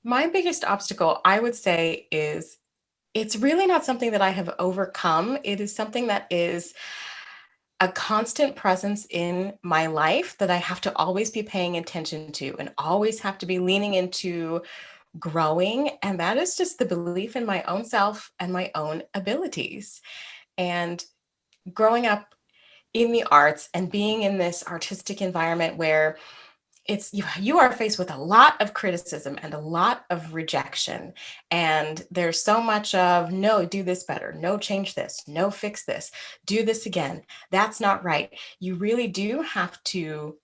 My biggest obstacle, I would say, is it's really not something that I have overcome. It is something that is a constant presence in my life that I have to always be paying attention to and always have to be leaning into growing. And that is just the belief in my own self and my own abilities. And growing up in the arts and being in this artistic environment where you are faced with a lot of criticism and a lot of rejection, and there's so much of no, do this better, no, change this, no, fix this, do this again, that's not right. You really do have to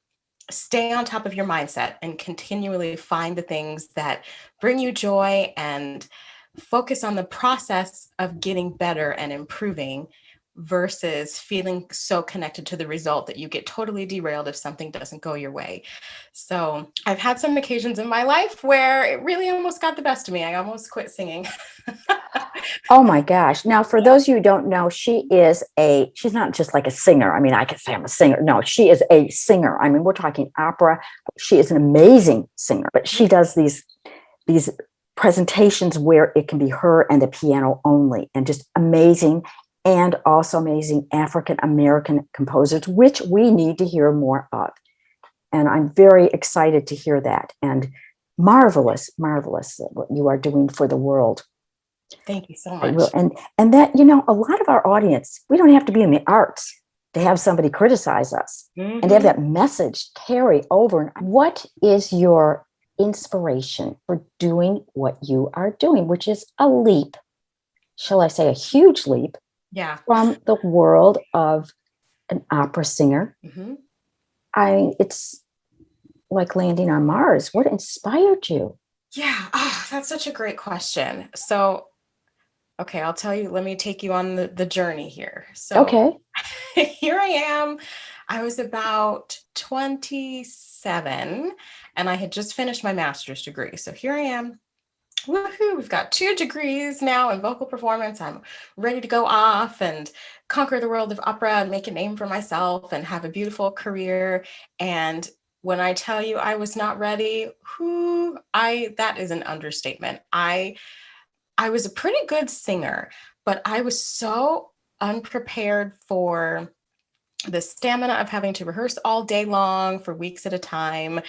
stay on top of your mindset and continually find the things that bring you joy and focus on the process of getting better and improving versus feeling so connected to the result that you get totally derailed if something doesn't go your way. So I've had some occasions in my life where it really almost got the best of me. I almost quit singing. Oh my gosh. Now, for those of you who don't know, she's not just like a singer. I mean, I could say I'm a singer. No, she is a singer. I mean, we're talking opera. She is an amazing singer, but she does these presentations where it can be her and the piano only, and just amazing, and also amazing African American composers, which we need to hear more of. And I'm very excited to hear that. And marvelous, marvelous what you are doing for the world. Thank you so I will. much. And that, you know, a lot of our audience, we don't have to be in the arts to have somebody criticize us and to have Mm-hmm. that message carry over. What is your inspiration for doing what you are doing, which is a leap, shall I say, a huge leap Yeah. from the world of an opera singer? Mm-hmm. It's like landing on Mars. What inspired you? Yeah. Oh, that's such a great question. So, okay, I'll tell you, let me take you on the journey here. So Okay. here I am. I was about 27 and I had just finished my master's degree. So here I am. Woohoo, we've got 2 degrees now in vocal performance. I'm ready to go off and conquer the world of opera and make a name for myself and have a beautiful career. And when I tell you I was not ready, that is an understatement. I was a pretty good singer, but I was so unprepared for the stamina of having to rehearse all day long for weeks at a time,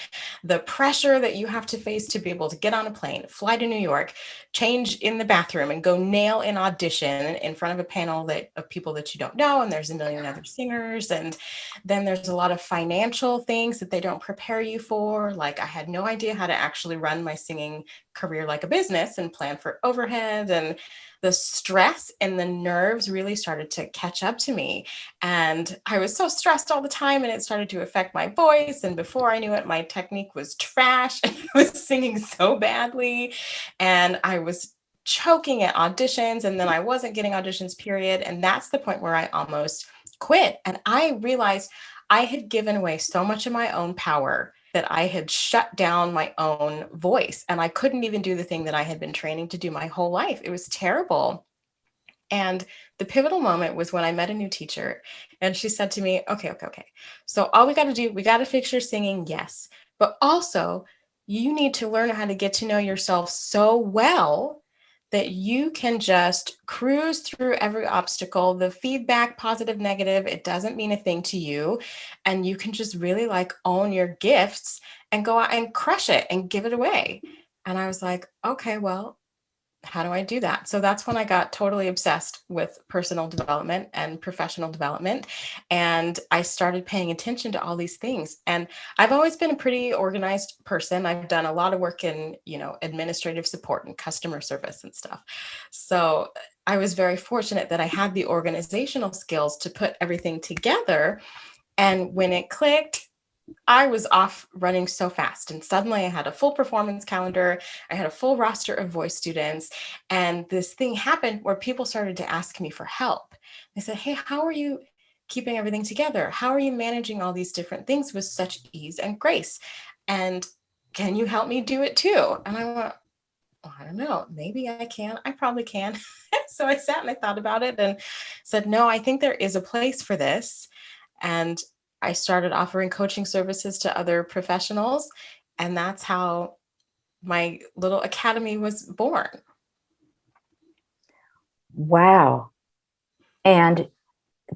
the pressure that you have to face to be able to get on a plane, fly to New York, change in the bathroom, and go nail an audition in front of a panel of people that you don't know, and there's a million other singers, and then there's a lot of financial things that they don't prepare you for. Like I had no idea how to actually run my singing career like a business and plan for overhead, and the stress and the nerves really started to catch up to me. And I was so stressed all the time, and it started to affect my voice. And before I knew it, my technique was trash. And I was singing so badly. And I was choking at auditions. And then I wasn't getting auditions, period. And that's the point where I almost quit. And I realized I had given away so much of my own power that I had shut down my own voice. And I couldn't even do the thing that I had been training to do my whole life. It was terrible. And the pivotal moment was when I met a new teacher and she said to me, okay. So all we got to do, we got to fix your singing. Yes. But also, you need to learn how to get to know yourself so well that you can just cruise through every obstacle, the feedback, positive, negative, it doesn't mean a thing to you. And you can just really like own your gifts and go out and crush it and give it away. And I was like, okay, well, how do I do that? So that's when I got totally obsessed with personal development and professional development. And I started paying attention to all these things. And I've always been a pretty organized person. I've done a lot of work in, administrative support and customer service and stuff. So I was very fortunate that I had the organizational skills to put everything together. And when it clicked, I was off running so fast. And suddenly I had a full performance calendar. I had a full roster of voice students. And this thing happened where people started to ask me for help. They said, hey, how are you keeping everything together? How are you managing all these different things with such ease and grace? And can you help me do it too? And I went, I don't know, maybe I can. I probably can. So I sat and I thought about it and said, no, I think there is a place for this. And I started offering coaching services to other professionals. And that's how my little academy was born. Wow. And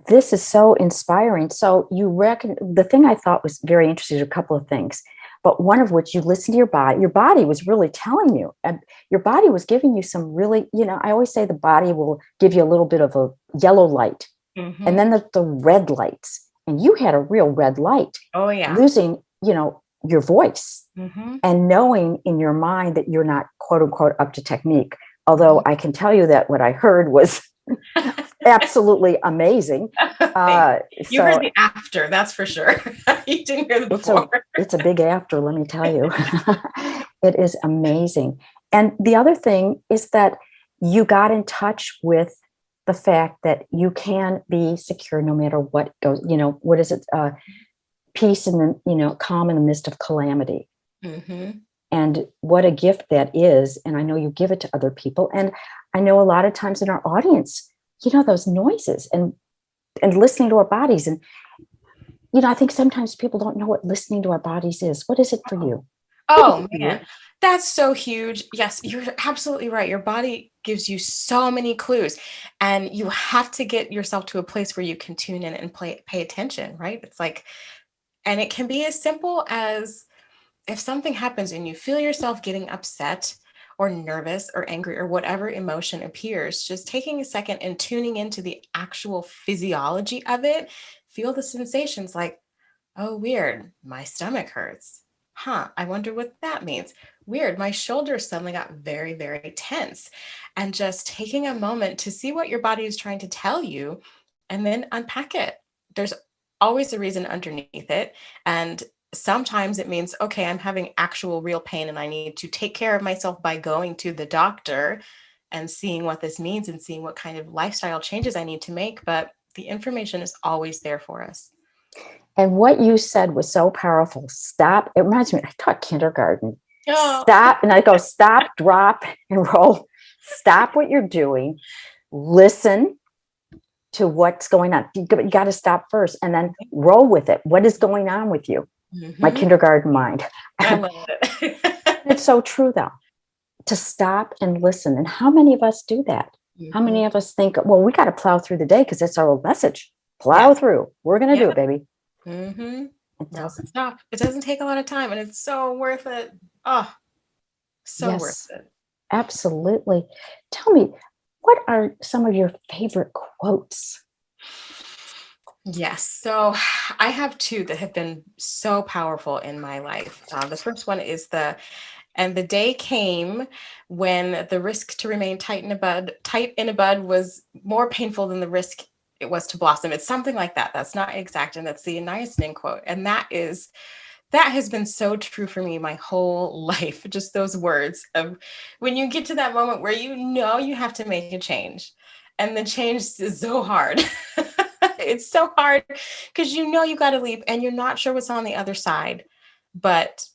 this is so inspiring. So you reckon the thing I thought was very interesting, a couple of things, but one of which you listen to your body. Your body was really telling you, and your body was giving you some really, I always say the body will give you a little bit of a yellow light, and then the red lights. And you had a real red light. Oh, yeah. Losing, your voice and knowing in your mind that you're not quote unquote up to technique. Although I can tell you that what I heard was absolutely amazing. You heard the after, that's for sure. You didn't hear the before. It's a big after, let me tell you. It is amazing. And the other thing is that you got in touch with the fact that you can be secure no matter what goes, what is it? Peace in the, calm in the midst of calamity. And what a gift that is. And I know you give it to other people. And I know a lot of times in our audience, those noises and listening to our bodies. And, I think sometimes people don't know what listening to our bodies is. What is it for you? Oh, man, that's so huge. Yes, you're absolutely right. Your body gives you so many clues, and you have to get yourself to a place where you can tune in and pay attention, right? It's like, and it can be as simple as if something happens and you feel yourself getting upset or nervous or angry or whatever emotion appears, just taking a second and tuning into the actual physiology of it, feel the sensations like, oh, weird, my stomach hurts. I wonder what that means. Weird, my shoulders suddenly got very, very tense. And just taking a moment to see what your body is trying to tell you and then unpack it. There's always a reason underneath it. And sometimes it means, okay, I'm having actual real pain and I need to take care of myself by going to the doctor and seeing what this means and seeing what kind of lifestyle changes I need to make. But the information is always there for us. And what you said was so powerful. Stop. It reminds me, I taught kindergarten. Oh. Stop. And I go, stop, drop, and roll. Stop what you're doing. Listen to what's going on. You got to stop first and then roll with it. What is going on with you? My kindergarten mind. I love it. It's so true, though, to stop and listen. And how many of us do that? How many of us think, well, we got to plow through the day because that's our old message. Plow through. We're going to do it, baby. It doesn't stop. It doesn't take a lot of time, and it's so worth it. Oh, so worth it. Absolutely. Tell me, what are some of your favorite quotes? Yes. So I have two that have been so powerful in my life. The first one is and the day came when the risk to remain tight in a bud was more painful than the risk it was to blossom. It's something like that. That's not exact. And that's the niacin quote. And that has been so true for me my whole life. Just those words of when you get to that moment where you have to make a change, and the change is so hard. It's so hard because you got to leap and you're not sure what's on the other side, but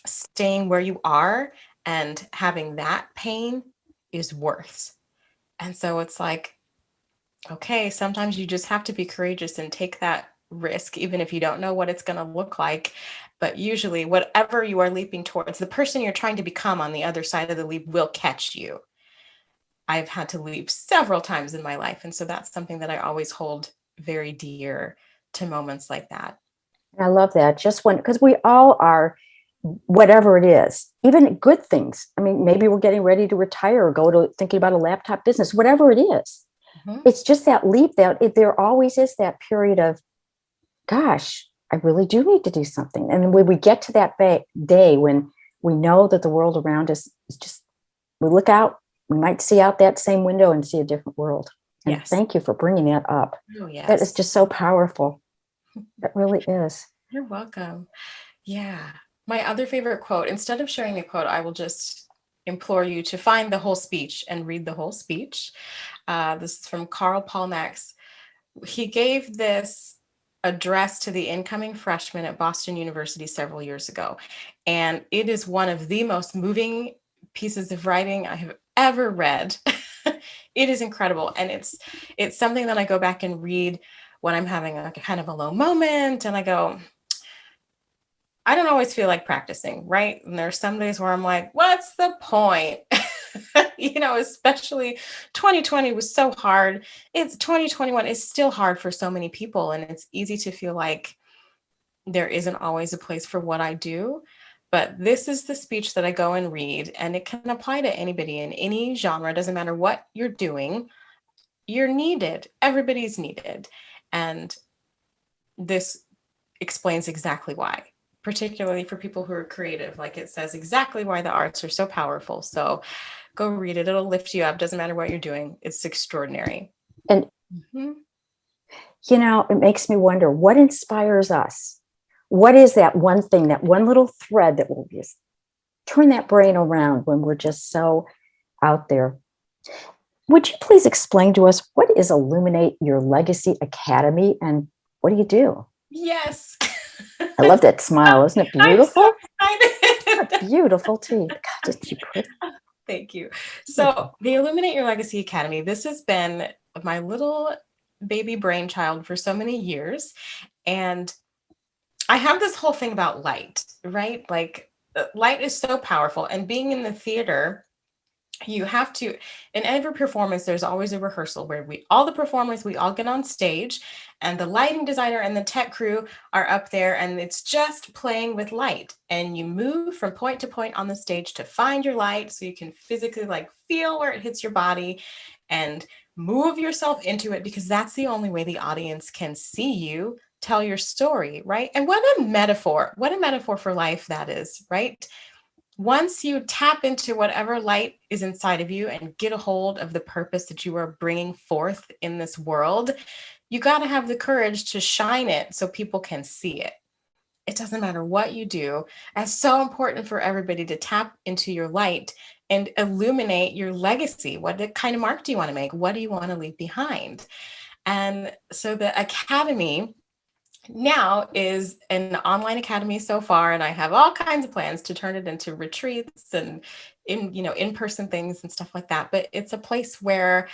staying where you are and having that pain is worth. And so it's like, okay, sometimes you just have to be courageous and take that risk, even if you don't know what it's going to look like. But usually, whatever you are leaping towards, the person you're trying to become on the other side of the leap will catch you. I've had to leap several times in my life. And so that's something that I always hold very dear to moments like that. I love that. Because we all are, whatever it is, even good things. I mean, maybe we're getting ready to retire or go to thinking about a laptop business, whatever it is. It's just that leap there always is that period of, gosh, I really do need to do something. And when we get to that day when we know that the world around us is just, we look out, we might see out that same window and see a different world. And thank you for bringing that up. Oh, yes. That is just so powerful. It really is. You're welcome. Yeah. My other favorite quote, instead of sharing the quote, I will just implore you to find the whole speech and read the whole speech. This is from Carl Palmax. He gave this address to the incoming freshmen at Boston University several years ago. And it is one of the most moving pieces of writing I have ever read. It is incredible. And it's something that I go back and read when I'm having a kind of a low moment. And I go, I don't always feel like practicing, right? And there's some days where I'm like, what's the point? Especially 2020 was so hard. It's 2021 is still hard for so many people. And it's easy to feel like there isn't always a place for what I do. But this is the speech that I go and read, and it can apply to anybody in any genre. It doesn't matter what you're doing, you're needed. Everybody's needed. And this explains exactly why, particularly for people who are creative. Like, it says exactly why the arts are so powerful. So go read it. It'll lift you up. Doesn't matter what you're doing. It's extraordinary. And, it makes me wonder, what inspires us? What is that one thing, that one little thread that will just turn that brain around when we're just so out there? Would you please explain to us, what is Illuminate Your Legacy Academy, and what do you do? Yes. I love that smile. Isn't it beautiful? I'm so excited. Beautiful teeth. God, isn't she pretty? Thank you. So the Illuminate Your Legacy Academy, this has been my little baby brainchild for so many years. And I have this whole thing about light, right? Like, light is so powerful. And being in the theater, you have to, in every performance, there's always a rehearsal where all the performers, we all get on stage, and the lighting designer and the tech crew are up there, and it's just playing with light. And you move from point to point on the stage to find your light, so you can physically feel where it hits your body and move yourself into it, because that's the only way the audience can see you tell your story, right? And what a metaphor for life that is, right? Once you tap into whatever light is inside of you and get a hold of the purpose that you are bringing forth in this world, you got to have the courage to shine it so people can see it. It doesn't matter what you do. It's so important for everybody to tap into your light and illuminate your legacy. What kind of mark do you want to make? What do you want to leave behind? And so the academy now is an online academy so far, and I have all kinds of plans to turn it into retreats and in-person things and stuff like that. But it's a place where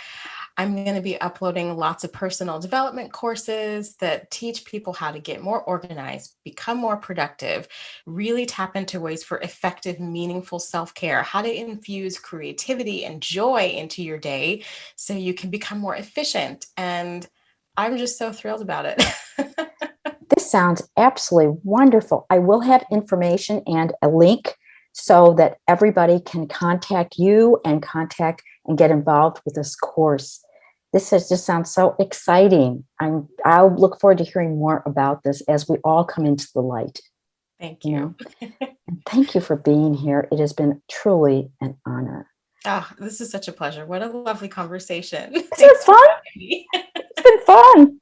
I'm going to be uploading lots of personal development courses that teach people how to get more organized, become more productive, really tap into ways for effective, meaningful self-care, how to infuse creativity and joy into your day so you can become more efficient. And I'm just so thrilled about it. This sounds absolutely wonderful. I will have information and a link so that everybody can contact you and get involved with this course. This just sounds so exciting. I'll look forward to hearing more about this as we all come into the light. Thank you. And thank you for being here. It has been truly an honor. Oh, this is such a pleasure. What a lovely conversation. Is it fun? It's been fun.